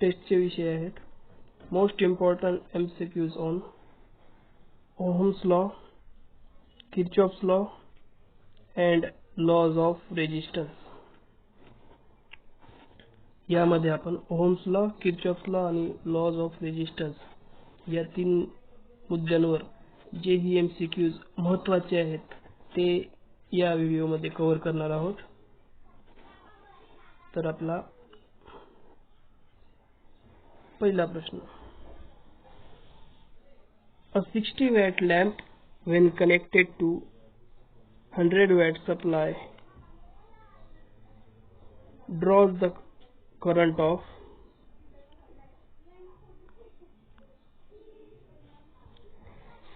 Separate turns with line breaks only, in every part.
टेस्टचे विषय आहेत. Most important MCQs on Ohm's law, Kirchhoff's law and laws of resistance. यामध्ये आपण ओहम्स लॉ, किर्चॉफ्स लॉ आणि लॉज ऑफ रेजिस्टन्स या 3 मुद्द्यांवर जे ही MCQs महत्त्वाचे आहेत ते या व्हिडिओमध्ये कव्हर करणार आहोत. तर आपला पहिला प्रश्न, a 60 watt lamp when connected to 100 watt supply draws the current of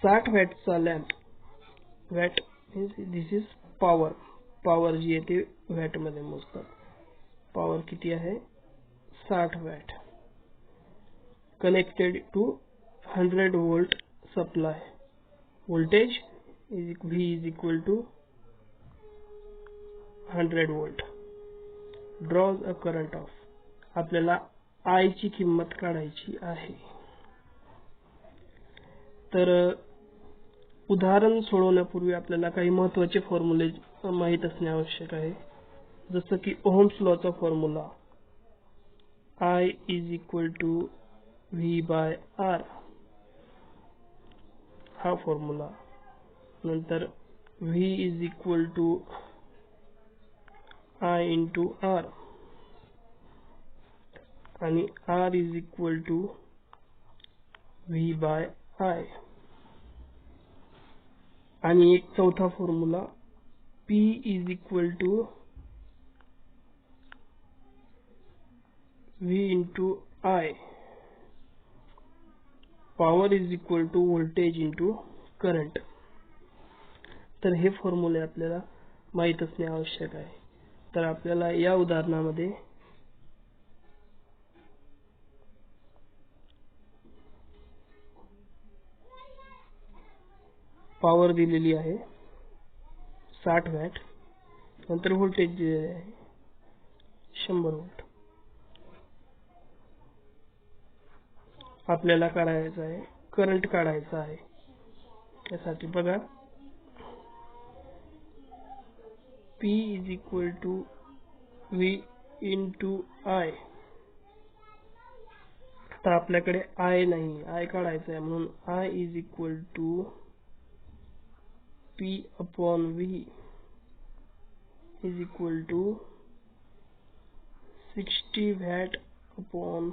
60 watt चा lamp, watt this is power जी आहे ते वॅट मध्ये मोजतात. पॉवर किती आहे? 60 watt. Connected to 100 volt supply. voltage V is equal to 100 volt. draws a current of, आपल्याला I ची किंमत काढायची आहे. तर उदाहरण सोडवण्यापूर्वी आपल्याला काही महत्त्वाचे फॉर्म्युले माहित असणे आवश्यक आहे. जसं की ओहम्स लॉ चा formula I is equal to V by R हा फॉर्म्युला. नंतर V is equal to I into R आणि R is equal to V by I. आणि एक चौथा formula P is equal to V into I. Power is equal to voltage into current. तर हे फॉर्म्युले आपल्याला माहित असणे आवश्यक आहे. तर आपल्याला या उदाहरणामध्ये पॉवर दिलेली आहे 60 वॅट, नंतर व्होल्टेज दिलेले आहे 100 वोल्ट. आपल्याला काढायचा आहे करंट काढायचा आहे. त्यासाठी बघा P is equal to V into I. आता आपल्याकडे I नाही, I काढायचा आहे म्हणून I is equal to P upon V is equal to 60 watt upon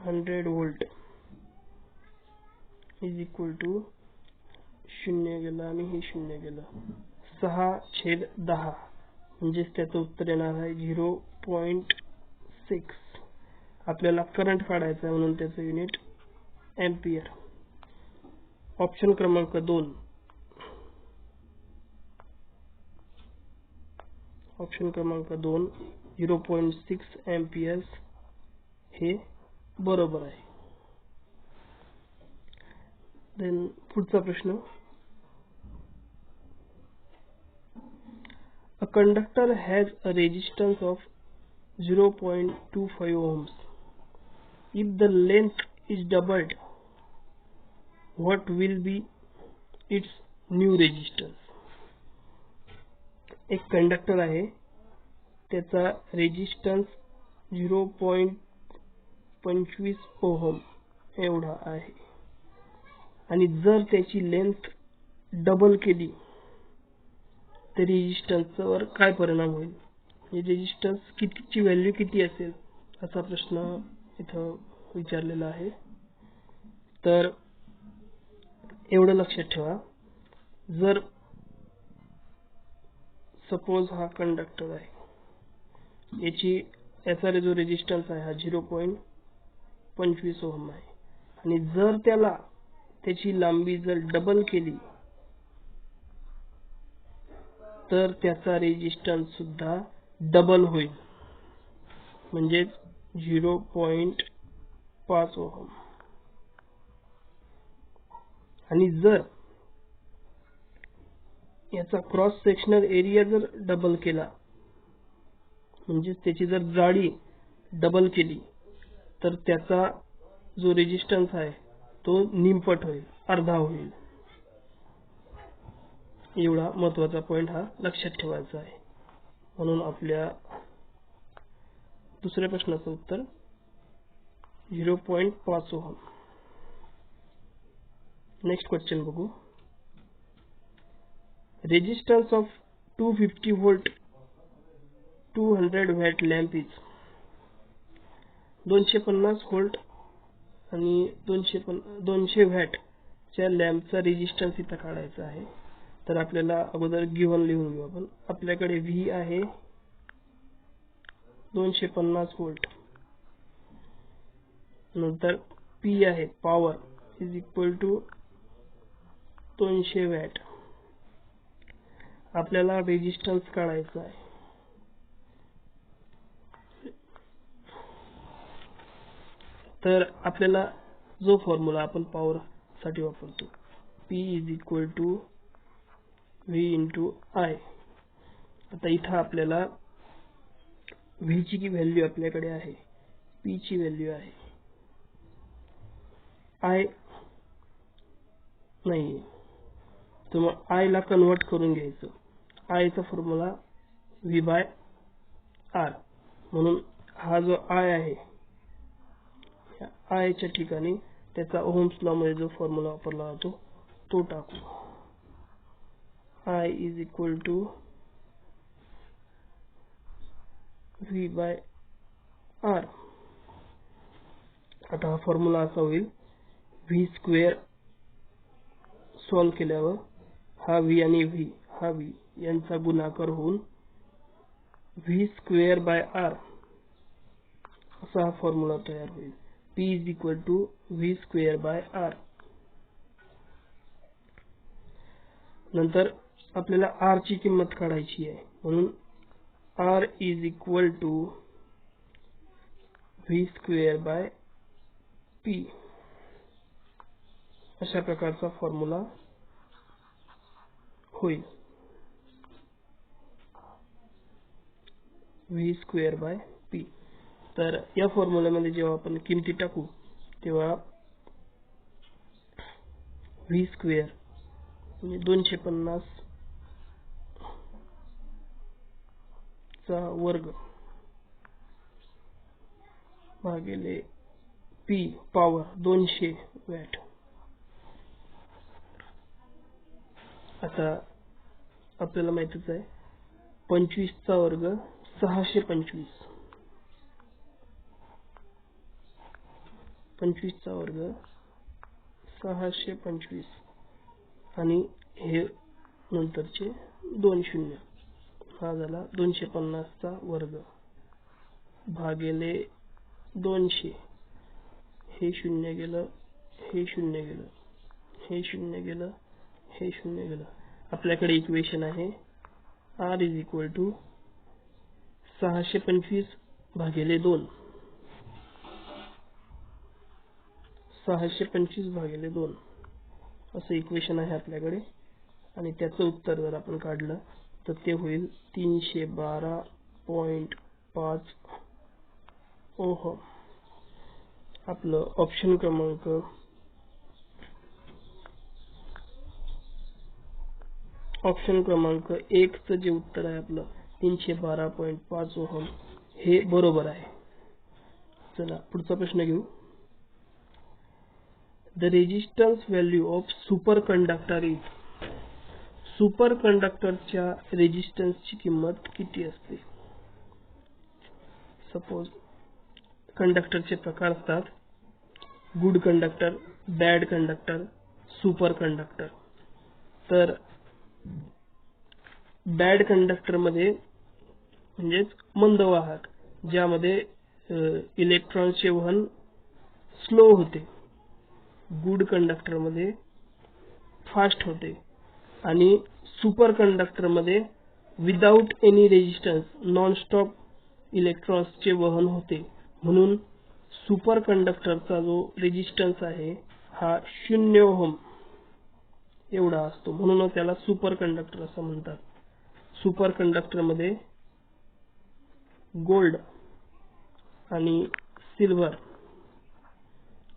100 volt is equal to 0 गेला आणि हे 0 गेलं 6/10 म्हणजेच त्याचं उत्तर येणार आहे 0.6. आपल्याला करंट काढायचा आहे म्हणून त्याचं युनिट एंपियर. ऑप्शन क्रमांक 2, ऑप्शन क्रमांक 2 0.6 एंपियर्स हे बरोबर आहे. देन पुढचा प्रश्न, a conductor has a resistance of 0.25 ohms. If the length is doubled, what will be its new resistance? एक कंडक्टर आहे, त्याचा रेजिस्टन्स 0.25 ओहम एवढा आहे आणि जर त्याची लेंथ डबल केली तर रेजिस्टन्स वर काय परिणाम होईल? रेजिस्टन्स कितीची व्हॅल्यू किती असेल असा प्रश्न इथं विचारलेला आहे. तर एवढं लक्षात ठेवा, जर सपोज हा कंडक्टर आहे, याचा जो रेजिस्टन्स आहे हा 0.25 ओहम आहे आणि जर त्याची लांबी जर डबल केली तर त्याचा रेजिस्टन्स सुद्धा डबल होईल, म्हणजे 0.5 ओहम. आणि जर याचा क्रॉस सेक्शनल एरिया जर डबल केला, म्हणजे त्याची जर जाडी डबल केली तर त्याचा जो रेजिस्टन्स आहे तो निमपट होईल, अर्धा होईल. एवढा महत्त्वाचा पॉइंट हा लक्षात ठेवायचा आहे. म्हणून आपल्या दुसऱ्या प्रश्नाचं उत्तर 0.5 ओहम. नेक्स्ट क्वेश्चन बघू. Resistance of 250 volt 200 watt lamp is. 250 volt आणि 200 वॅट च्या लॅम्पचा रेजिस्टन्स इथं काढायचा आहे. तर आपल्याला अगोदर गिव्हन लिहून घेऊ आपण. आपल्याकडे व्ही आहे 250 व्होल्ट, नंतर पी आहे power is equal to 200 watt. आपल्याला रेजिस्टन्स काढायचा आहे. तर आपल्याला जो फॉर्म्युला आपण पॉवर साठी वापरतो P is equal to V into I. आता इथं आपल्याला V ची की व्हॅल्यू आपल्याकडे आहे, P ची व्हॅल्यू आहे, I नाही. तर मग I ला कन्वर्ट करून घ्यायचं. I चा फॉर्म्युला V बाय R. म्हणून हा जो I आहे I च्या ठिकाणी त्याचा ओहम्स लॉ मध्ये जो फॉर्म्युला वापरला जातो तो टाकू. I is equal to V by R. आता हा फॉर्म्युला असा होईल, V स्क्वेअर सॉल्व केल्यावर हा V आणि हा V यांचा गुणाकार होऊन V स्क्वेअर बाय R असा हा फॉर्म्युला तयार होईल. P is equal to V square by R. नंतर आपल्याला R ची किंमत काढायची आहे, म्हणून R is equal to V square by P. अशा प्रकारचा फॉर्म्युला होईल, V स्क्वेअर बाय P. तर या फॉर्म्युल्यामध्ये जेव्हा आपण किमती टाकू तेव्हा V स्क्वेअर म्हणजे 250 चा वर्ग भागिले P पॉवर 200 वॅट. आता आपल्याला माहितीच आहे 25 चा वर्ग 625, 25 चा वर्ग 625 आणि हे नंतरचे 2 शून्य. हा झाला 250 चा वर्ग भागिले 200. हे शून्य गेलं, हे शून्य गेलं, हे शून्य गेलं, हे शून्य गेलं. आपल्याकडे इक्वेशन आहे R इज इक्वल टू 625 भागिले 2, 625 भागिले 2 असं इक्वेशन आहे आपल्याकडे. आणि त्याचं उत्तर जर आपण काढलं तर ते होईल 312.5 ओहम. आपलं ऑप्शन क्रमांक ऑप्शन क्रमांक 1 चं जे उत्तर आहे आपलं 312.5 ओहम हे बरोबर आहे. चला पुढचा प्रश्न घेऊ. The resistance value of super conductor is. Super कंडक्टरच्या रेजिस्टन्सची किंमत किती असते? सपोज कंडक्टरचे प्रकार असतात good conductor, bad conductor, super conductor. तर बॅड कंडक्टर मध्ये म्हणजेच मंदवाहक ज्यामध्ये इलेक्ट्रॉनचे वहन स्लो होते. गुड कंडक्टर मध्ये फास्ट होते आणि सुपर कंडक्टर मध्ये without any resistance non stop इलेक्ट्रॉन्सचे वहन होते. म्हणून सुपर कंडक्टरचा जो रेजिस्टन्स आहे हा 0 ओहम एवढा असतो. म्हणून त्याला सुपर कंडक्टर असं म्हणतात. सुपर कंडक्टर मध्ये गोल्ड आणि सिल्वर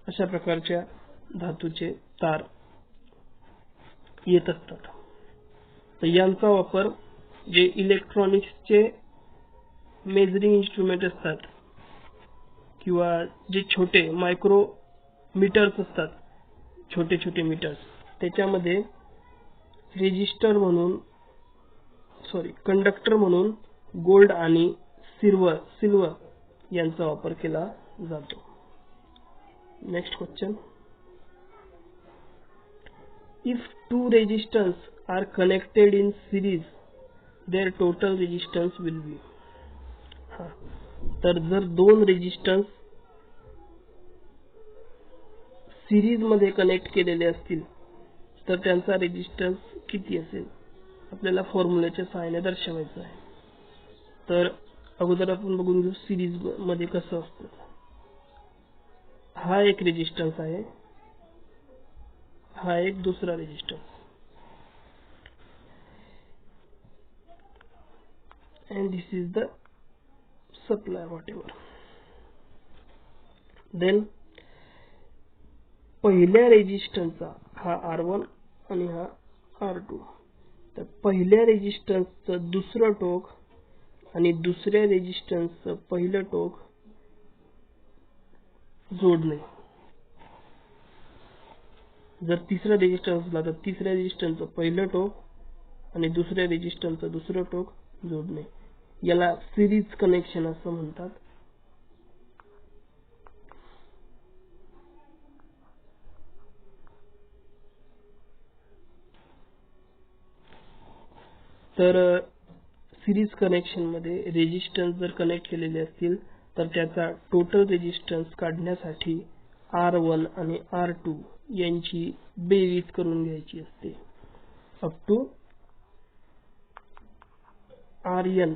अशा प्रकारच्या धातूचे तार येत असतात. तर यांचा वापर जे इलेक्ट्रॉनिक्सचे मेजरिंग इन्स्ट्रुमेंट असतात किंवा जे छोटे मायक्रो मीटर्स असतात, छोटे छोटे मीटर्स, त्याच्यामध्ये कंडक्टर म्हणून गोल्ड आणि सिल्वर यांचा वापर केला जातो. Next question. If two resistors are connected in series, their total resistance will be. तर जर दोन रेजिस्टन्स सिरीज मध्ये कनेक्ट केलेले असतील तर त्यांचा रेजिस्टन्स किती असेल आपल्याला फॉर्म्युल्याच्या सहाय्याने दर्शवायचं आहे. तर अगोदर आपण बघून घेऊ सिरीज मध्ये कसं असतं. हा एक रेजिस्टन्स आहे, हा एक दुसरा resistance, and this is the supply whatever. Then पहिल्या रेजिस्टन्सचा हा R1 आणि हा R2. तर पहिल्या रेजिस्टन्सचं दुसरं टोक आणि दुसऱ्या रेजिस्टन्सचं पहिलं टोक जोडणे. जर तिसरा रेजिस्टन्स असला तर तिसऱ्या रेजिस्टन्सचं पहिलं टोक आणि दुसऱ्या रेजिस्टन्सचं दुसरं टोक जोडणे. याला सिरीज कनेक्शन असं म्हणतात. तर सिरीज कनेक्शन मध्ये रेजिस्टन्स जर कनेक्ट केलेले असतील तर त्याचा टोटल रेजिस्टन्स काढण्यासाठी R1 आणि R2 यांची बेरीज करून घ्यायची असते अप टू Rn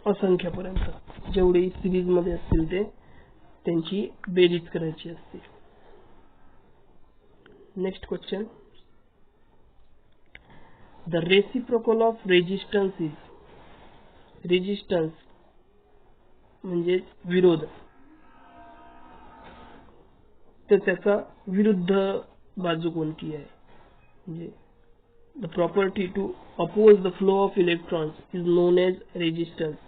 असंख्यापर्यंत. जेवढे सिरीज मध्ये असतील ते त्यांची बेरीज करायची असते. Next question. The reciprocal of resistance is. Resistance म्हणजे विरोध, तर त्याचा विरुद्ध बाजू कोणती आहे. म्हणजे the property to oppose the flow of electrons is known as resistance.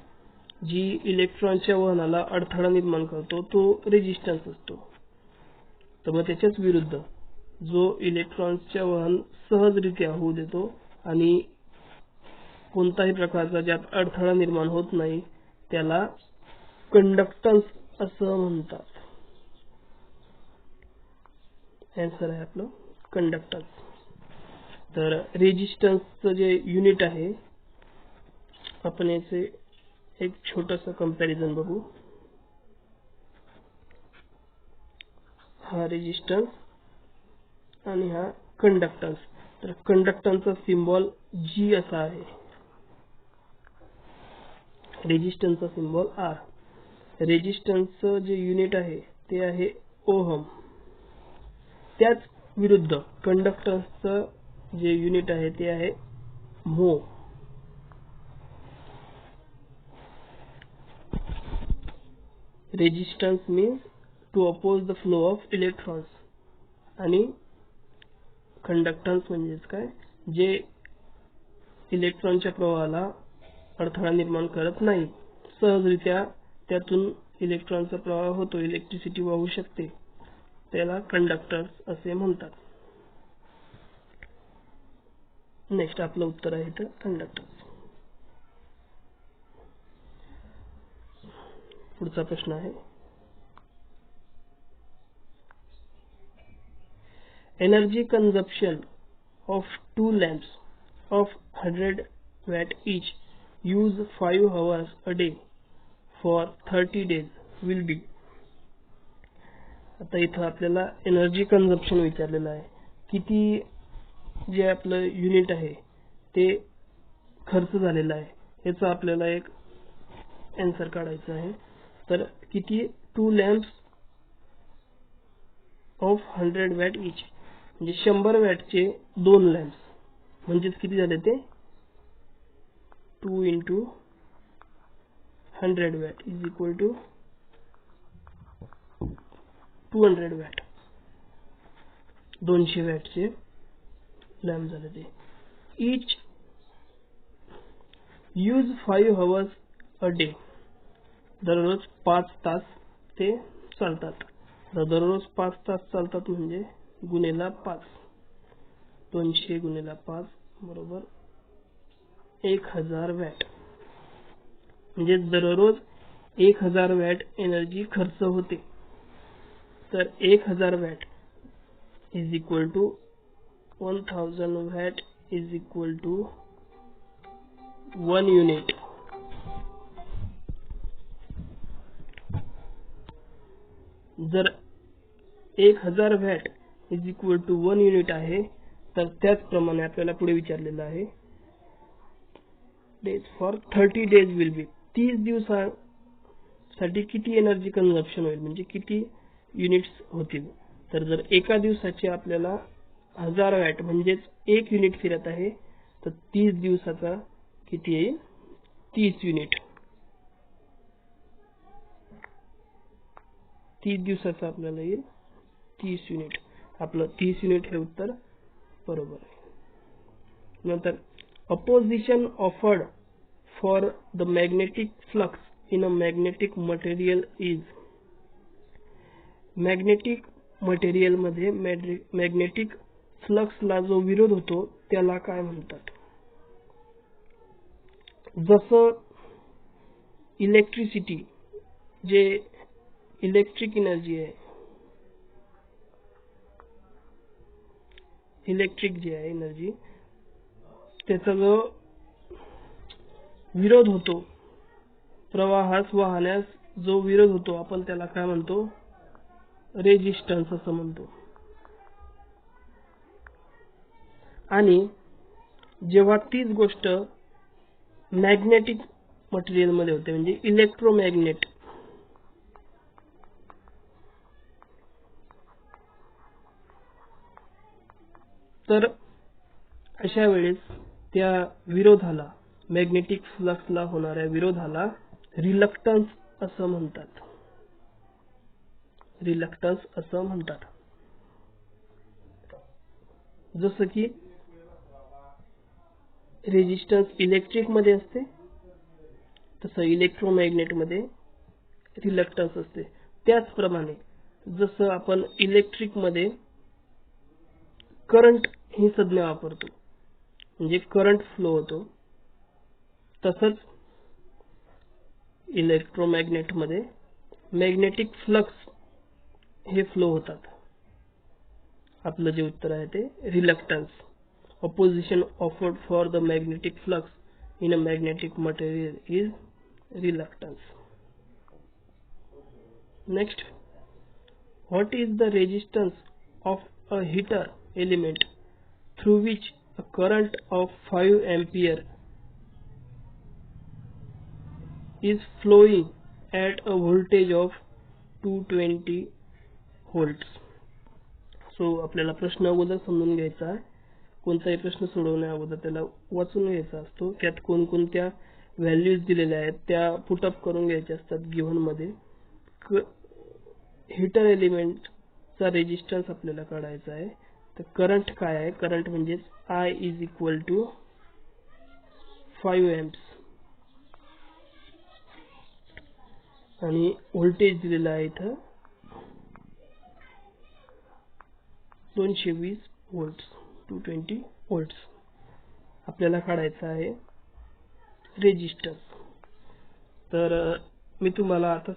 जी इलेक्ट्रॉनच्या वहनाला अडथळा निर्माण करतो तो रेजिस्टन्स असतो. तर मग त्याच्याच विरुद्ध जो इलेक्ट्रॉन्सच्या वहन सहजरित्या होऊ देतो आणि कोणताही प्रकारचा ज्यात अडथळा निर्माण होत नाही त्याला कंडक्टन्स असं म्हणतात. आन्सर आहे आपलं कंडक्टन्स. तर रेजिस्टन्सचं जे युनिट आहे आपण याचे एक छोटंसं कंपॅरिझन बघू. हा रेजिस्टन्स आणि हा कंडक्टन्स. तर कंडक्टन्सचा सिम्बॉल G असा आहे, रेजिस्टन्सचा सिम्बॉल R. रेजिस्टन्सचं जे युनिट आहे ते आहे ओहम. त्याच विरुद्ध कंडक्टन्सचं जे युनिट आहे ते आहे mho. Resistance means to oppose the flow of electrons आणि कंडक्टन्स म्हणजे काय, जे इलेक्ट्रॉनच्या प्रवाहाला अडथळा निर्माण करत नाही, सहजरित्या त्यातून इलेक्ट्रॉनचा प्रवाह होतो, इलेक्ट्रिसिटी वाहू शकते, त्याला कंडक्टर्स असे म्हणतात. नेक्स्ट आपलं उत्तर आहे तर कंडक्टर्स. पुढचा प्रश्न आहे. Energy consumption of two lamps of 100 watt each use 5 hours a day for 30 days will be. आता इथं आपल्याला एनर्जी कंजप्शन विचारलेलं आहे. किती जे आपलं युनिट आहे ते खर्च झालेला आहे याचा आपल्याला एक आन्सर काढायचा आहे. तर किती 2 लॅम्प्स ऑफ 100 वॅट इच म्हणजे 100 वॅटचे 2 लॅम्प्स म्हणजे किती झाले ते 2 × 100 watt is equal to 200 watt, 200 वॅटचे लॅम्प झाले ते. Each use 5 hours a day, दररोज 5 तास ते चालतात. दररोज 5 तास चालतात म्हणजे गुणिले 5, 200 गुणिले 5 बरोबर 1000 वॅट. म्हणजे दररोज 1000 वॅट एनर्जी खर्च होते. तर 1000 watt is equal to 1000 watt is equal to 1 unit. जर 1000 watt is equal to 1 unit आहे, तर त्याचप्रमाणे आपल्याला पुढे विचारलेलं आहे days for 30 days will be, 30 दिवसासाठी किती एनर्जी कन्झम्पशन होईल, म्हणजे किती युनिट्स होतील. तर जर एका दिवसाचे आपल्याला 1000 वॅट म्हणजेच 1 युनिट फिरत आहे, तर 30 दिवसाचा किती येईल, 30 युनिट. 30 दिवसाचा आपल्याला येईल 30 युनिट. आपलं 30 युनिट हे उत्तर बरोबर आहे. नंतर opposition offered for the magnetic flux in a magnetic material is, magnetic material मध्ये मॅग्नेटिक फ्लक्स ला जो विरोध होतो त्याला काय म्हणतात. जसं इलेक्ट्रिसिटी, जे इलेक्ट्रिक एनर्जी आहे, इलेक्ट्रिक जे आहे एनर्जी, त्याचा जो विरोध होतो, प्रवाहास वाहण्यास जो विरोध होतो, आपण त्याला काय म्हणतो, रेजिस्टन्स असं म्हणतो. आणि जेव्हा तीच गोष्ट मॅग्नेटिक मटेरियल मध्ये होते, म्हणजे इलेक्ट्रोमॅग्नेट, तर अशा वेळेस त्या विरोधाला, मॅग्नेटिक फ्लक्सला होणाऱ्या विरोधाला रिलक्टन्स असं म्हणतात. रिलक्टन्स असं म्हणतात. जसं की रेजिस्टन्स इलेक्ट्रिक मध्ये असते, तसं इलेक्ट्रोमॅग्नेट मध्ये रिलक्टन्स असते. त्याचप्रमाणे जसं आपण इलेक्ट्रिक मध्ये करंट ही संज्ञा वापरतो, म्हणजे करंट फ्लो होतो, तसंच इलेक्ट्रोमॅग्नेट मध्ये मॅग्नेटिक फ्लक्स हे फ्लो होतात. आपलं जे उत्तर आहे ते reluctance. Opposition offered for the magnetic flux in a magnetic material is reluctance. Next, what is the resistance of a heater element through which a current of 5 ampere is flowing at a voltage of 220 volts. So आपल्याला प्रश्न अगोदर समजून घ्यायचा आहे. कोणताही प्रश्न सोडवण्या अगोदर त्याला वाचून घ्यायचा असतो. त्यात कोणकोणत्या व्हॅल्यूज दिलेल्या आहेत त्या पुट अप करून घ्यायच्या असतात गिव्हन मध्ये. हीटर एलिमेंट चा रेजिस्टन्स आपल्याला काढायचा आहे. तर करंट काय आहे, करंट म्हणजे I is equal to 5 amps आणि व्होल्टेज दिलेला आहे इथं 220 volts, 220 volts. आपल्याला काढायचा आहे रेजिस्टन्स. तर मी तुम्हाला आता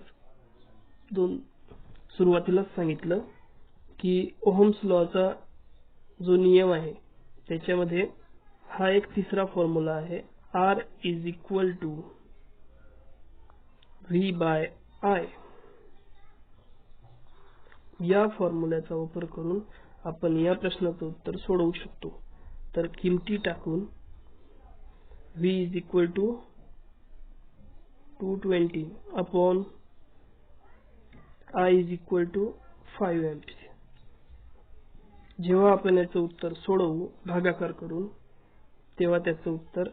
सुरुवातीलाच सांगितलं की ओहम्स लॉचा जो नियम आहे त्याच्यामध्ये हा एक तिसरा फॉर्म्युला आहे, R is equal to V by I. या फॉर्म्युल्याचा वापर करून आपण या प्रश्नाचं उत्तर सोडवू शकतो. तर किमती टाकून V is equal to 220 upon I is equal to 5 amps. जेव्हा आपण याचं उत्तर सोडवू भागाकार करून, तेव्हा त्याचं उत्तर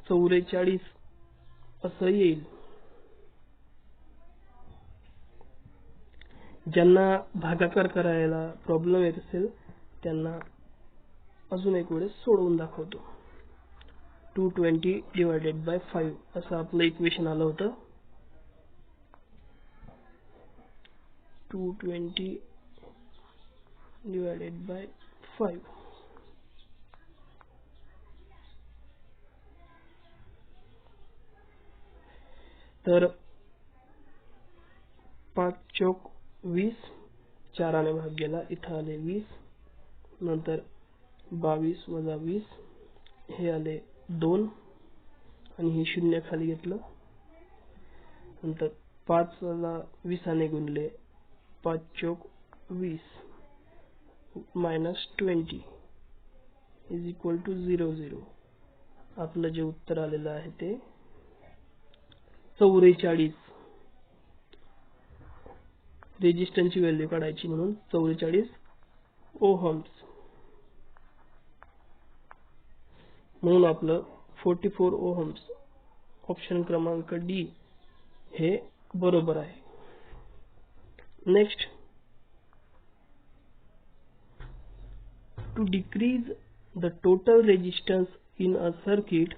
44 असं येईल. ज्यांना भागाकार करायला प्रॉब्लेम येत असेल त्यांना अजून एक वेळेस सोडवून दाखवतो. 220 डिवायडेड बाय 5 असं आपलं इक्वेशन आलं होतं. 220 डिवायडेड बाय 5. तर 5 चौक 20, 4 ने भाग गेला, इथं आले 20, नंतर 22 वजा 20 हे आले 2 आणि हे शून्य खाली घेतलं. नंतर 5 वजा 20 ने गुणले, 5 चौक 20 -20 इज इक्वल टू 0 0. आपलं जे उत्तर आलेलं आहे ते 44. रेजिस्टन्सची व्हॅल्यू काढायची म्हणून 44 ओहम्स. म्हणून आपलं 44 ओहम्स ऑप्शन क्रमांक डी हे बरोबर आहे. Next, to decrease the total resistance in a circuit,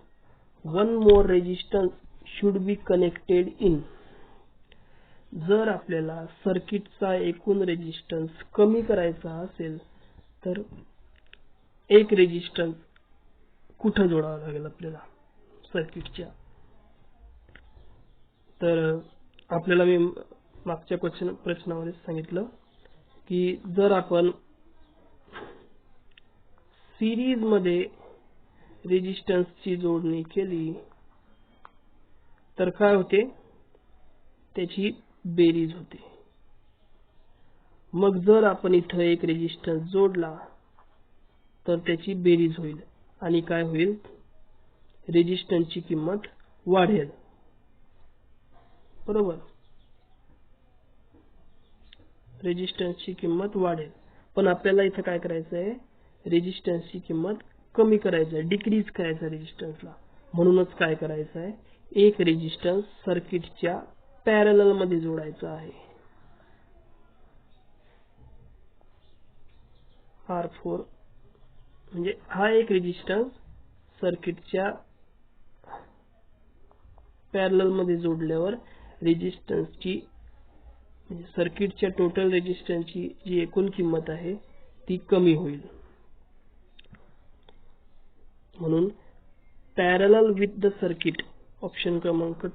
one more resistance should be connected in. जर आपल्याला सर्किटचा एकूण रेजिस्टन्स कमी करायचा असेल तर एक रेजिस्टन्स कुठं जोडावा लागेल आपल्याला सर्किटच्या. तर आपल्याला मी मागच्या प्रश्नामध्ये सांगितलं की जर आपण सिरीज मध्ये रेजिस्टन्सची जोडणी केली तर काय होते, त्याची बेरीज होते. मग जर आपण इथं एक रेजिस्टन्स जोडला तर त्याची बेरीज होईल आणि काय होईल, रेजिस्टन्सची किंमत वाढेल. बरोबर, रेजिस्टन्सची किंमत वाढेल. पण आपल्याला इथं काय करायचं आहे, रेजिस्टन्सची किंमत कमी करायचं आहे, डिक्रीज करायचं रेजिस्टन्सला. म्हणूनच काय करायचं आहे, एक रेजिस्टन्स सर्किटच्या पॅरलल मध्ये जोडायचा आहे. R4 म्हणजे हा एक रेजिस्टन्स सर्किटच्या पॅरलल मध्ये जोडल्यावर रेजिस्टन्सची म्हणजे सर्किटच्या टोटल रेजिस्टन्सची जी एकूण किंमत आहे ती कमी होईल. म्हणून parallel with the circuit option क्रमांक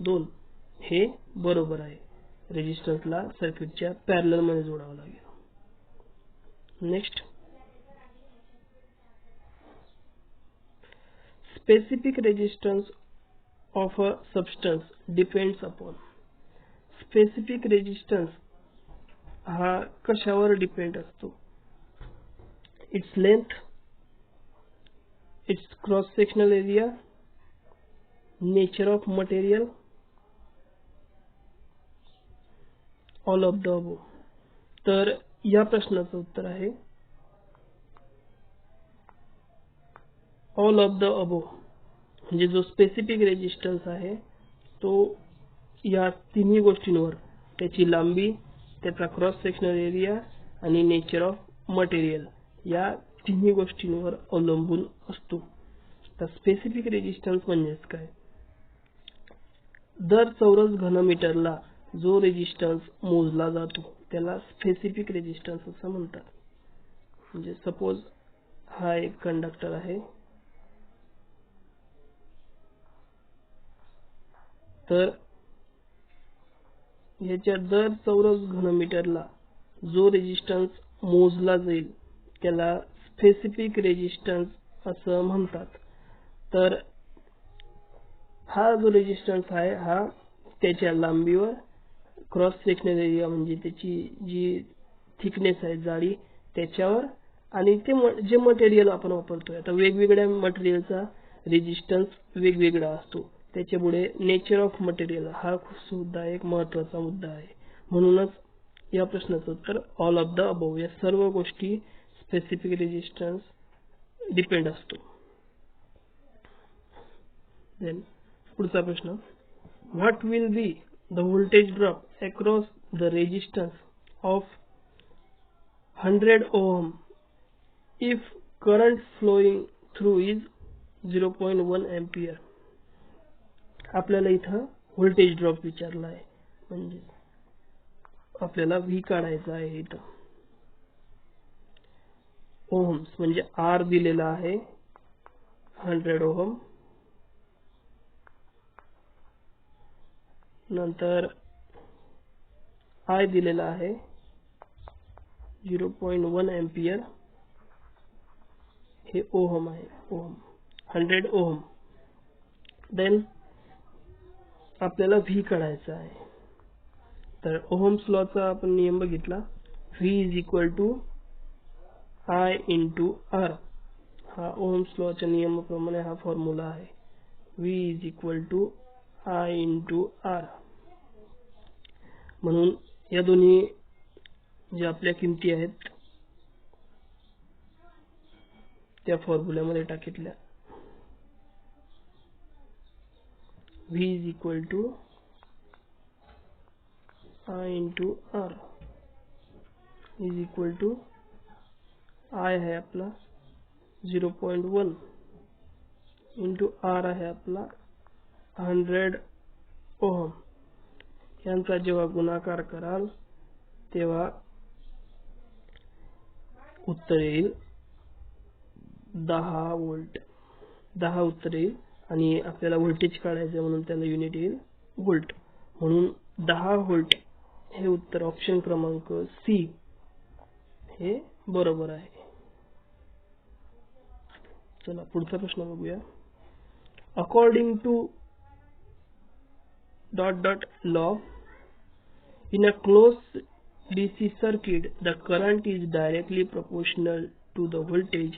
2 हे बरोबर आहे. रेजिस्टन्सला सर्किटच्या पॅरलल मध्ये जोडावं लागेल. Next, specific resistance of a substance depends upon. Specific resistance हा कशावर डिपेंड असतो, its length, its cross sectional area, nature of material, all of the above. तर या प्रश्नाचं उत्तर आहे ऑल ऑफ द अबोव. म्हणजे जो स्पेसिफिक रेजिस्टन्स आहे तो या तिन्ही गोष्टींवर, त्याची लांबी, त्याचा क्रॉस सेक्शनल एरिया आणि नेचर ऑफ मटेरियल या तिन्ही गोष्टींवर अवलंबून असतो. तर स्पेसिफिक रेजिस्टन्स म्हणजेच काय, दर चौरस घनमीटरला जो रेजिस्टन्स मोजला जातो त्याला स्पेसिफिक रेजिस्टन्स असं म्हणतात. म्हणजे सपोज हा एक कंडक्टर आहे, तर याच्या दर चौरस घनमीटरला जो रेजिस्टन्स मोजला जाईल त्याला स्पेसिफिक रेजिस्टन्स असं म्हणतात. तर हा जो रेजिस्टन्स आहे हा त्याच्या लांबीवर, क्रॉस सेक्शनल एरिया म्हणजे त्याची जी थिकनेस आहे, जाडी, त्याच्यावर आणि ते जे मटेरियल आपण वापरतोय. आता वेगवेगळ्या मटेरियलचा रेजिस्टन्स वेगवेगळा असतो. त्याच्यापुढे नेचर ऑफ मटेरियल हा सुद्धा एक महत्त्वाचा मुद्दा आहे. म्हणूनच या प्रश्नाचं उत्तर ऑल ऑफ द अबोव. या सर्व गोष्टी स्पेसिफिक रेजिस्टन्स डिपेंड असतो. देन पुढचा प्रश्न, what will be the voltage drop across the resistance of 100 ohm if current flowing through is 0.1 ampere. आपल्याला इथं व्होल्टेज ड्रॉप विचारला आहे, म्हणजे आपल्याला V काढायचा आहे. इथं ओहम्स म्हणजे R दिलेला आहे 100 ओहम, नंतर I दिलेला आहे 0.1 एम्पियर, हे ओहम आहे, ओहम 100 ओहम. देन आपल्याला V काढायचा आहे. तर ओहम्स लॉचा आपण नियम बघितला, V is equal to I into R. हा ओहम्स लॉच्या नियमाप्रमाणे हा फॉर्म्युला आहे. V is equal to I into R. म्हणून या दोन्ही ज्या आपल्या किमती आहेत त्या फॉर्म्युल्यामध्ये टाकल्या. V is equal to I into R is equal to I है आपला 0.1 इंटू R आहे आपला 100 ओहम. यांचा जेव्हा गुणाकार कराल तेव्हा उत्तर येईल 10 वोल्ट. 10 उत्तर येईल आणि आपल्याला व्होल्टेज काढायचे म्हणून त्याला युनिट येईल वोल्ट. म्हणून 10 वोल्ट हे उत्तर ऑप्शन क्रमांक सी हे बरोबर आहे. चला पुढचा प्रश्न बघूया. According to law, in a closed DC circuit, the current is directly proportional to the voltage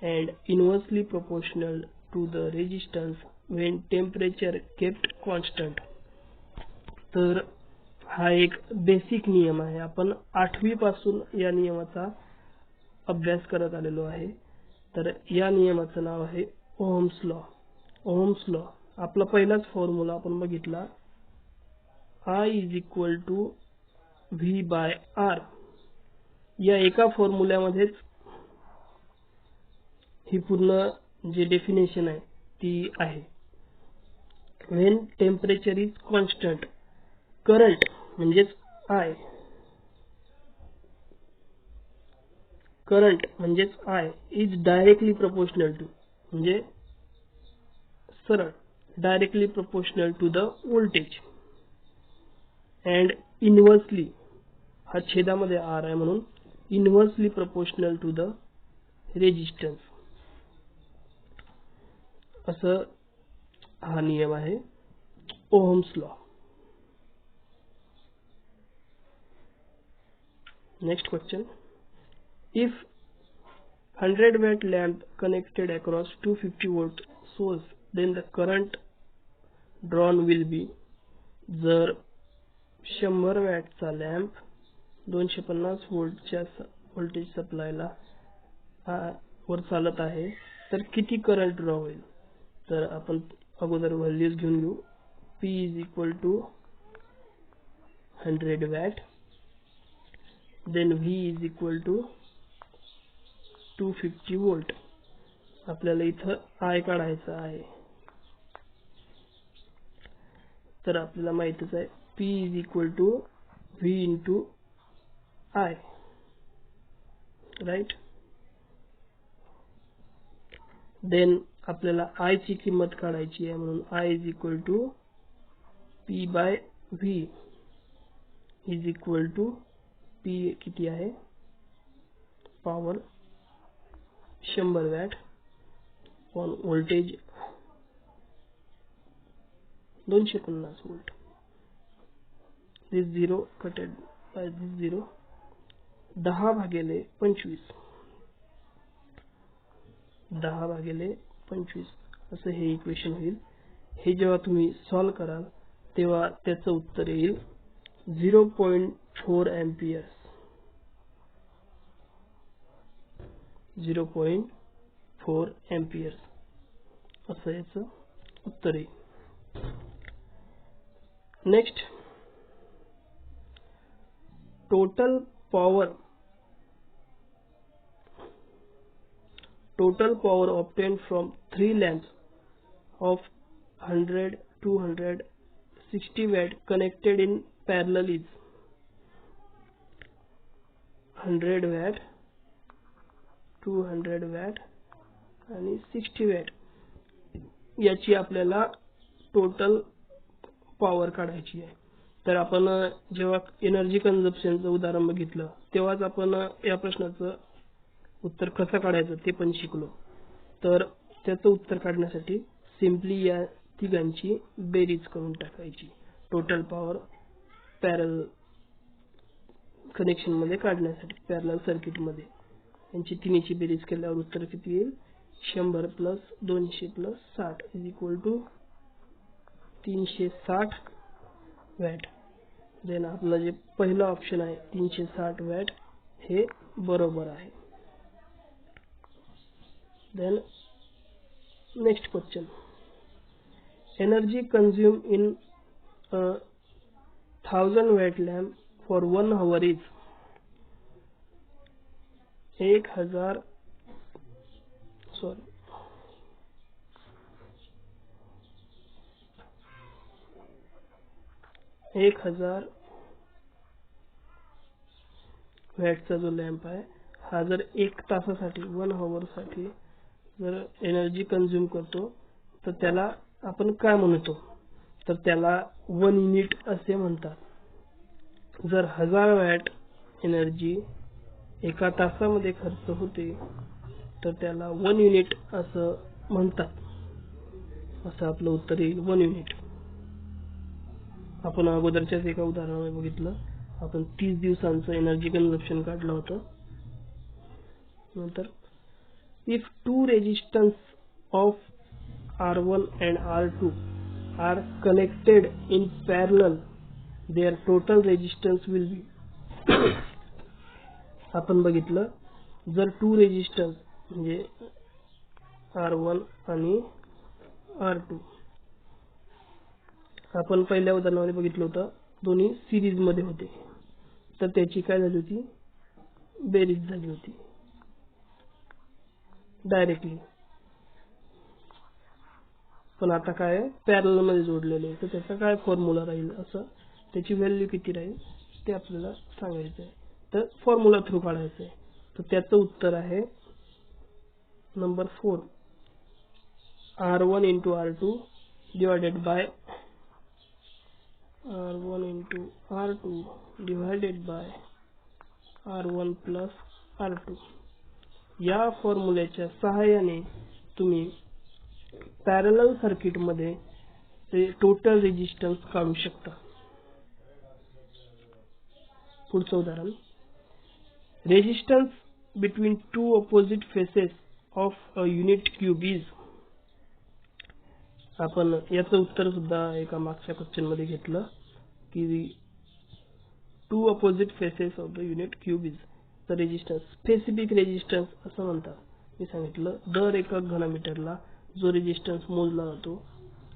and inversely proportional to the resistance when temperature kept constant. तर हा एक बेसिक नियम आहे. आपण 8वी पासून या नियमाचा अभ्यास करत आलेलो आहे. तर या नियमाचं नाव आहे ओहम्स लॉ. ओहम्स लॉ आपला पहिलाच फॉर्म्युला आपण बघितला, I is equal to V by R. या एका फॉर्म्युल्यामध्येच ही पूर्ण जे डेफिनेशन आहे ती आहे. when temperature is constant, current म्हणजेच I, करंट म्हणजेच I is directly proportional to म्हणजे सरळ directly proportional to the voltage and inversely, हा छेदामध्ये R आहे म्हणून inversely proportional to the resistance. असं हा नियम आहे Ohm's law. Next question. If 100 watt lamp connected across 250 volt source, then the current drawn will be. जर 100 वॅटचा लॅम्प 250 व्होल्टच्या व्होल्टेज सप्लायला वर चालत आहे तर किती करंट ड्रॉ होईल. तर आपण अगोदर व्हॅल्यूज घेऊन घेऊ. P is equal to 100 watt, then V is equal to 250 volt. आपल्याला इथं I काढायचा आहे. तर आपल्याला माहितच आहे P is equal to V into I, right. Then आपल्याला I ची किंमत काढायची आहे म्हणून I is equal to P by V is equal to P किती आहे, power 100 watt on voltage 250 volt. This 0 cutted by this 0. 10 भागिले 25, 10 भागिले 25 असं हे इक्वेशन होईल. हे जेव्हा तुम्ही सॉल्व कराल तेव्हा त्याचं उत्तर येईल 0.4 एम्पियर्स. 0.4 एम्पियर्स असं याचं उत्तर येईल. Next, total power obtained from 3 lamps of 100, 200, 60 watt connected in parallel is 100 watt, 200 watt आणि 60 watt. याची आपल्याला टोटल पॉवर काढायची आहे. तर आपण जेव्हा एनर्जी कन्झम्पशनचं उदाहरण बघितलं तेव्हाच आपण या प्रश्नाचं उत्तर कसं काढायचं ते पण शिकलो. तर त्याचं उत्तर काढण्यासाठी सिंपली या तिघांची बेरीज करून टाकायची. टोटल पॉवर पॅरल कनेक्शन मध्ये काढण्यासाठी पॅरलल सर्किट मध्ये यांची तिन्हीची बेरीज केल्यावर उत्तर किती येईल? 100 plus 200 plus 60 is equal to 360 watt. Then आपला जे पहिला ऑप्शन आहे 360 वॅट हे बरोबर आहे. Then next question, energy consume in 1000 watt lamp for 1 hour is 1000 वॅटचा जो लॅम्प आहे हा जर 1 तासासाठी 1 hour साठी जर एनर्जी कंज्यूम करतो तर त्याला आपण काय म्हणतो? तर त्याला 1 युनिट असे म्हणतात. जर 1000 वॅट एनर्जी 1 तासामध्ये खर्च होते तर त्याला 1 युनिट असं म्हणतात. असं आपलं उत्तर येईल 1 युनिट. आपण अगोदरच्याच एका उदाहरणामध्ये बघितलं, आपण 30 दिवसांचं एनर्जी कन्झम्पशन काढलं होतं. नंतर if two resistance of R1 and R2 are connected in parallel their total resistance will be आपण बघितलं जर 2 रेजिस्टन्स म्हणजे R1 आणि R2 आपण पहिल्या उदाहरणामध्ये बघितलं होतं दोन्ही सिरीज मध्ये होते तर त्याची काय झाली होती? बेरीज झाली होती डायरेक्टली. पण आता काय पॅरलल मध्ये जोडलेले तर त्याचा काय फॉर्म्युला राहील, असं त्याची व्हॅल्यू किती राहील ते आपल्याला सांगायचं आहे. तर फॉर्म्युला थ्रू काढायचं आहे. तर त्याचं उत्तर आहे number 4 R1 into R2 divided by R1 into R2 divided by R1 plus R2. या फॉर्म्युल्याच्या सहाय्याने तुम्ही पॅरलल सर्किट मध्ये टोटल रेजिस्टन्स काढू शकता. पुढचं उदाहरण, resistance between two opposite faces of a unit cube is. आपण याचं उत्तर सुद्धा एका मागच्या क्वेश्चन मध्ये घेतलं की two opposite faces of the unit cube is the resistance. Specific resistance असं म्हणतात. मी सांगितलं दर एकक घनमीटरला जो रेजिस्टन्स मोजला जातो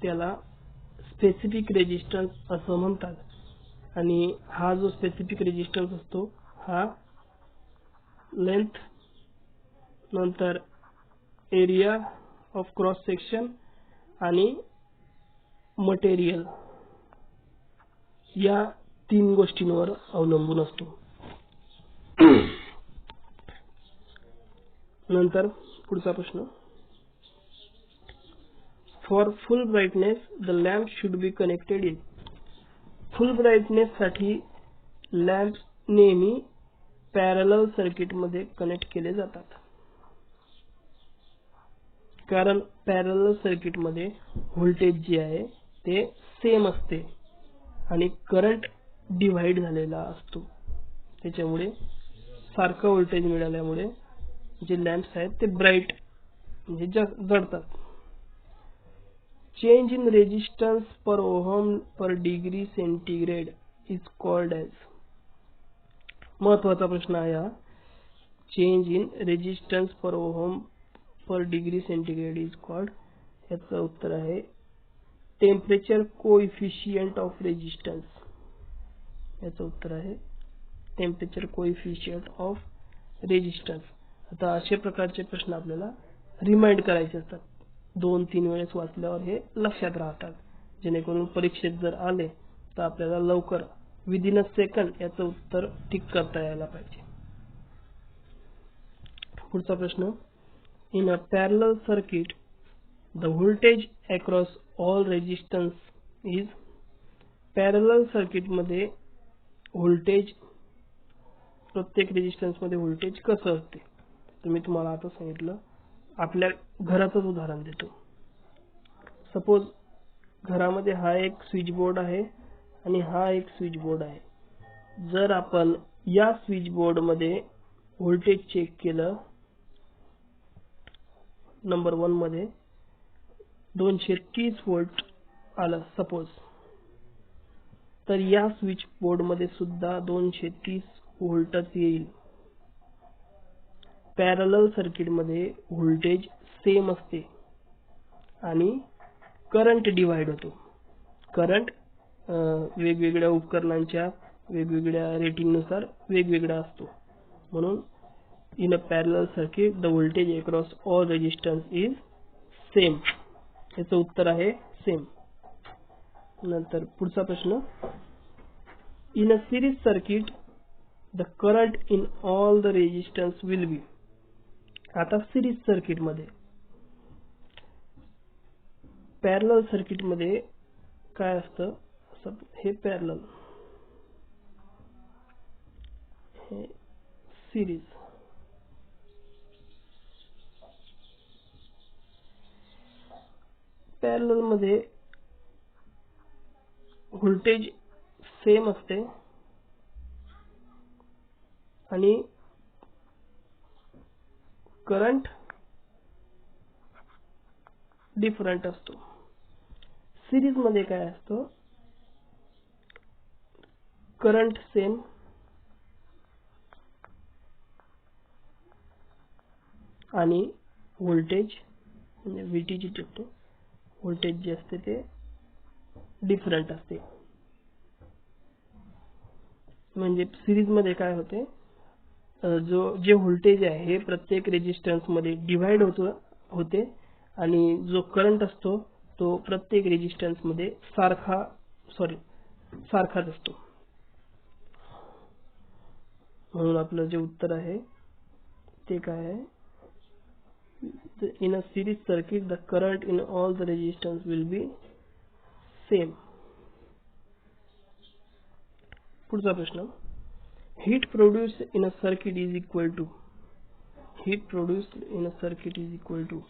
त्याला स्पेसिफिक रेजिस्टन्स असं म्हणतात. आणि हा जो स्पेसिफिक रेजिस्टन्स असतो हा लेंथ नंतर एरिया ऑफ क्रॉस सेक्शन आणि मटेरियल या 3 गोष्टींवर अवलंबून असतो. नंतर पुढचा प्रश्न, for full brightness the lamp should be connected in. Full brightness साठी लॅम्प नेहमी पॅरलल सर्किट मध्ये कनेक्ट केले जातात. कारण पॅरलल सर्किट मध्ये व्होल्टेज जे आहे ते सेम असते आणि करंट डिवाइड झालेला असतो. त्याच्यामुळे सारखं व्होल्टेज मिळाल्यामुळे जे लॅम्प्स आहेत ते ब्राइट म्हणजे जळतात. Change in resistance per ohm per degree centigrade is called as. महत्वाचा प्रश्न आहे हा. Change in resistance per ohm per degree centigrade is called. याचं उत्तर आहे टेम्परेचर कोएफिशिएंट ऑफ रेजिस्टन्स. याचं उत्तर आहे टेम्परेचर कोएफिशियंट ऑफ रेजिस्टन्स. आता अशा प्रकारचे प्रश्न आपल्याला रिमाइंड करायचे असतात. 2-3 वेळेस वाचल्यावर हे लक्षात राहतात, जेणेकरून परीक्षेत जर आले तर आपल्याला लवकर विदिन अ सेकंड याचं उत्तर टिक करता यायला पाहिजे. पुढचा प्रश्न, in a parallel circuit the voltage across all resistance is. Parallel circuit मध्ये व्होल्टेज, प्रत्येक रेजिस्टन्स मध्ये व्होल्टेज कसं असते. तर मी तुम्हाला आता सांगितलं. आपल्या घराचंच उदाहरण देतो. सपोज घरामध्ये हा एक स्विच बोर्ड आहे आणि हा एक स्विच बोर्ड आहे. जर आपण या स्विच बोर्ड मध्ये व्होल्टेज चेक केलं, नंबर 1 मध्ये 230 व्होल्ट आलं सपोज, तर या स्विच बोर्ड मध्ये सुद्धा 230 व्होल्टच येईल. पॅरलल सर्किट मध्ये व्होल्टेज सेम असते आणि करंट डिवाइड होतो. करंट वेगवेगळ्या उपकरणांच्या वेगवेगळ्या रेटिंग नुसार वेगवेगळा असतो. म्हणून in a parallel circuit the voltage across all resistance is same. याचं उत्तर आहे सेम. नंतर पुढचा प्रश्न, in a series circuit the current in all the resistance will be. आता सिरीज सर्किट मध्ये, पॅरलल सर्किट मध्ये काय असतं, हे पॅरलल, हे सिरीज. पॅरलल मध्ये व्होल्टेज सेम असते आणि करंट डिफरंट असतो. सिरीज मध्ये काय असतं, करंट सेम आणि व्होल्टेज म्हणजे VT जी टिपतो, व्होल्टेज जे असते ते डिफरंट असते. म्हणजे सिरीज मध्ये काय होते, जे व्होल्टेज आहे हे प्रत्येक रेजिस्टन्स मध्ये डिवाइड होते आणि जो करंट असतो तो प्रत्येक रेजिस्टन्स मध्ये सारखाच असतो. म्हणून आपलं जे उत्तर आहे ते काय आहे, in a series circuit the current in all the resistance will be same. पुढचा प्रश्न, heat produced in a circuit is equal to. heat produced in a circuit is equal to.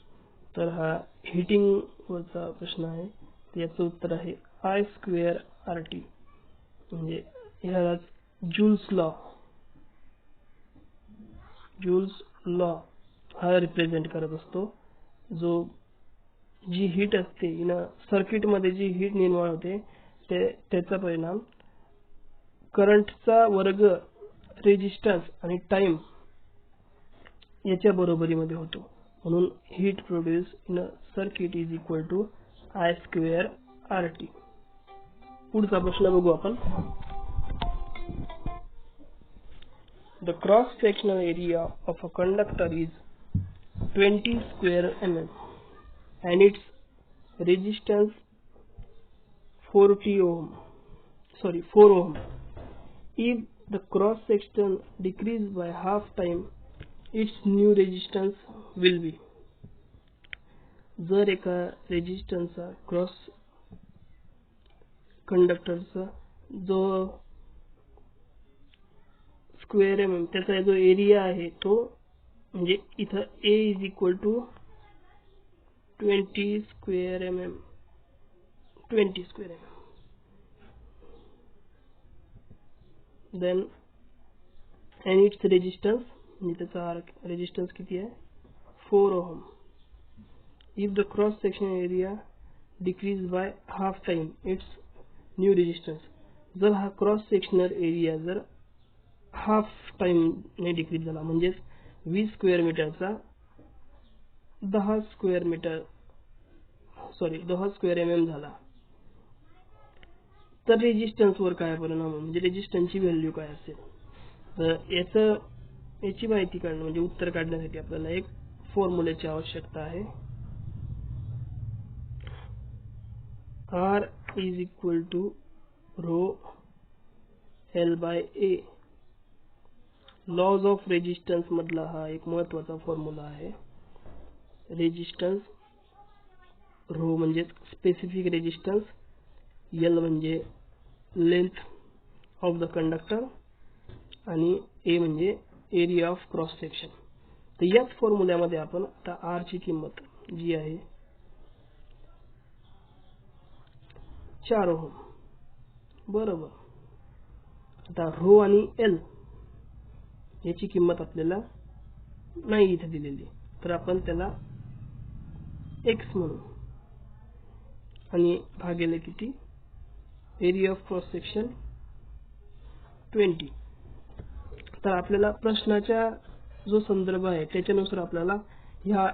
तर हा हीटिंग वरचा प्रश्न आहे. याचं उत्तर आहे I²RT. म्हणजे ह्याला जूल्स लॉ हा रिप्रेझेंट करत असतो. जी हीट असते इन सर्किट मध्ये, जी हीट निर्माण होते त्याचा परिणाम करंटचा वर्ग, रेजिस्टन्स आणि टाइम याच्या बरोबरीमध्ये होतो. म्हणून heat produce in a circuit is equal to I²RT. पुढचा प्रश्न बघू आपण. The cross sectional area of a conductor is 20 square mm and its resistance 4 ohm. If the cross section decrease by half time, its new resistance will be. जर एका रेजिस्टन्सचा cross कंडक्टरचा जो square mm त्याचा जो एरिया आहे तो, म्हणजे इथं A is equal to 20 square mm. Then and its resistance, म्हणजे त्याचा रेजिस्टन्स किती आहे, 4 ohm. If the cross sectional area decrease by half time, its new resistance. जर हा क्रॉस सेक्शनल एरिया जर हाफ टाइम ने डिक्रीज झाला, म्हणजे 20 स्क्वेअर मीटरचा 10 स्क्वेअर mm झाला, तर रेजिस्टन्स वर काय परिणाम, म्हणजे रेजिस्टन्सची व्हॅल्यू काय असेल. तर याची माहिती काढणं म्हणजे उत्तर काढण्यासाठी आपल्याला एक फॉर्म्युल्याची आवश्यकता आहे. R is equal to rho L by A. Laws of resistance मधला हा एक महत्वाचा फॉर्म्युला आहे. रेजिस्टन्स रो म्हणजे स्पेसिफिक रेजिस्टन्स, L म्हणजे लेंथ ऑफ द कंडक्टर आणि A म्हणजे एरिया ऑफ क्रॉस सेक्शन. तर याच फॉर्म्युल्यामध्ये आपण आता R ची किंमत जी आहे 4 ओहम बरोबर. आता रो आणि L याची किंमत आपल्याला नाही इथे दिलेली, तर आपण त्याला x म्हणू आणि भागिले किती एरिया ऑफ क्रॉस सेक्शन 20. तर आपल्याला प्रश्नाच्या जो संदर्भ आहे त्याच्यानुसार आपल्याला ह्या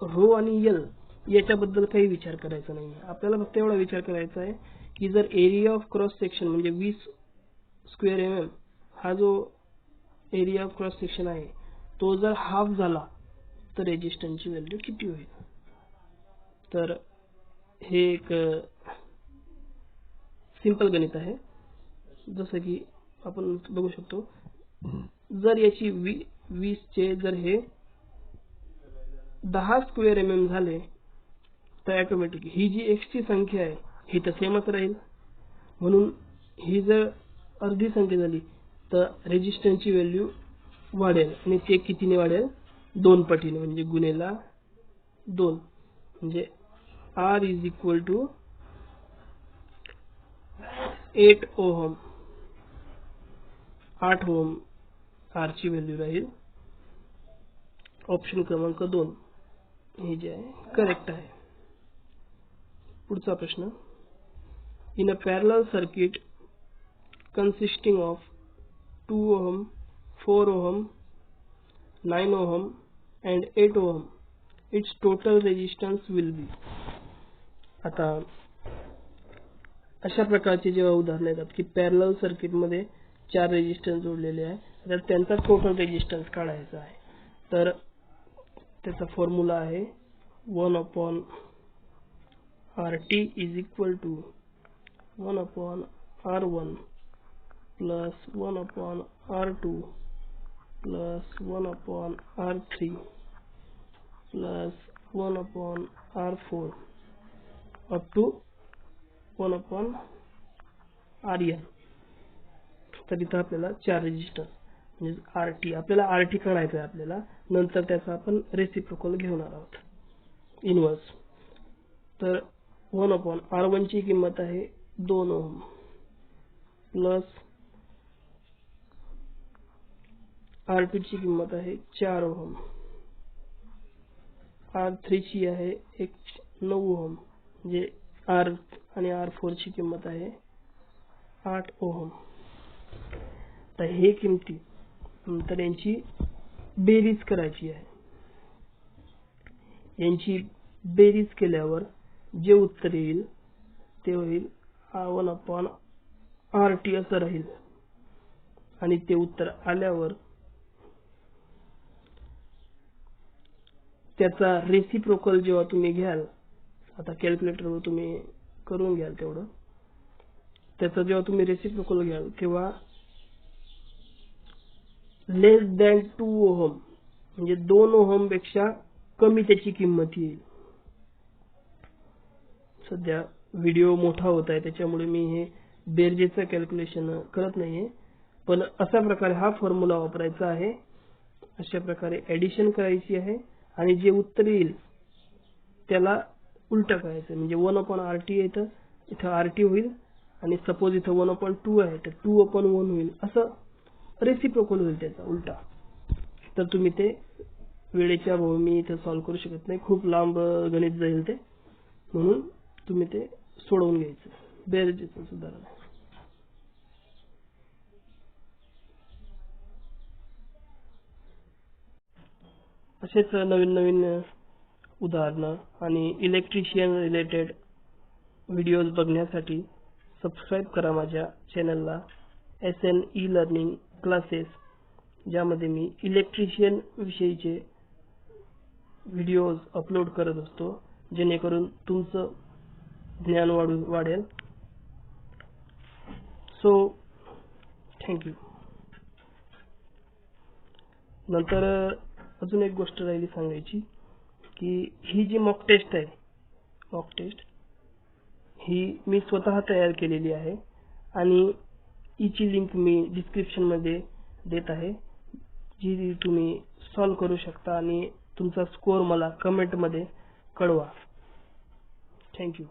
रो आणि L याच्याबद्दल काही विचार करायचा नाही. आपल्याला फक्त एवढा विचार करायचा आहे की जर एरिया ऑफ क्रॉस सेक्शन म्हणजे 20 स्क्वेअर mm हा जो एरिया ऑफ क्रॉस सेक्शन आहे तो जर हाफ झाला तर रेजिस्टन्सची व्हॅल्यू किती होईल. तर हे एक सिंपल गणित आहे. जसं की आपण बघू शकतो, जर याची 20 चे जर हे 10 स्क्वेअर mm झाले तर ऑटोमॅटिक ही जी x ची संख्या आहे ही तर सेमच राहील. म्हणून ही जर अर्धी संख्या झाली तर रेजिस्टन्सची व्हॅल्यू वाढेल आणि ते कितीने वाढेल 2 पटीने म्हणजे गुणेला 2 म्हणजे R is equal to 8 ohm. 8 ohm R ची व्हॅल्यू राहील. ऑप्शन क्रमांक 2 हे जे आहे करेक्ट आहे. पुढचा प्रश्न. In a parallel circuit consisting of 2 ohm, 4 ohm, 9 ohm and 8 ohm, its total resistance will be. आता अशा प्रकारचे जेव्हा उदाहरण येतात की पॅरलल सर्किट मध्ये 4 रेजिस्टन्स जोडलेले आहे तर त्यांचा टोटल रेजिस्टन्स काढायचा आहे. तर त्याचा फॉर्म्युला आहे 1/RT is equal to 1/R1 plus 1/R2 plus 1/R3 plus 1/R4 up to 1/RN. तर इथं आपल्याला 4 रेजिस्टन्स म्हणजे RT आपल्याला RT काढायचा आहे आपल्याला. नंतर त्याचा आपण रेसिप्रोकल घेणार आहोत इनवर्स. तर 1/R1 ची किंमत आहे 2 ओहम प्लस R2 ची किंमत आहे 4 ओहम, R3 ची आहे 9 ओहम म्हणजे R आणि R4 ची किंमत आहे 8 ओहम. तर हे किमती नंतर यांची बेरीज करायची आहे. यांची बेरीज केल्यावर जे उत्तर येईल ते होईल 1/RT असं राहील. आणि ते उत्तर आल्यावर त्याचा रेसिप्रोकल जेव्हा तुम्ही घ्याल, आता कॅल्क्युलेटरवर तुम्ही करून घ्याल तेवढं, त्याचा जेव्हा तुम्ही रेसिप्रोकल घ्याल तेव्हा लेस दॅन 2 ओहम म्हणजे 2 ओहम पेक्षा कमी त्याची किंमत येईल. सध्या व्हिडिओ मोठा होत आहे त्याच्यामुळे मी हे बेरजेचं कॅल्क्युलेशन करत नाहीये, पण अशा प्रकारे हा फॉर्म्युला वापरायचा आहे. अशा प्रकारे ऍडिशन करायची आहे आणि जे उत्तर येईल त्याला उलट करायचं म्हणजे 1/RT येतं, इथं RT होईल आणि सपोज इथं 1/2 आहे तर 2/1 होईल. असं रेसिप्रोकल होईल त्याचा उलटा. तर तुम्ही ते वेळेच्या अभावी मी इथं सॉल्व्ह करू शकत नाही, खूप लांब गणित जाईल ते, म्हणून तुम्ही ते सोडवून घ्यायचं. बेरजेचं सुधारण आहे. असेच नवीन नवीन उदाहरणं आणि इलेक्ट्रिशियन रिलेटेड व्हिडिओज बघण्यासाठी सबस्क्राईब करा माझ्या चॅनलला SN ई लर्निंग क्लासेस ज्यामध्ये मी इलेक्ट्रिशियन विषयीचे व्हिडिओज अपलोड करत असतो, जेणेकरून तुमचं ज्ञान वाढेल. So thank you. नंतर अजून एक गोष्ट राहिली सांगायची की ही जी मॉक टेस्ट आहे, मॉक टेस्ट ही मी स्वतः तयार केलेली आहे आणि हिची लिंक मी डिस्क्रिप्शन मध्ये देत आहे, जी तुम्ही सॉल्व करू शकता आणि तुमचा स्कोर मला कमेंट मध्ये कळवा. थँक्यू.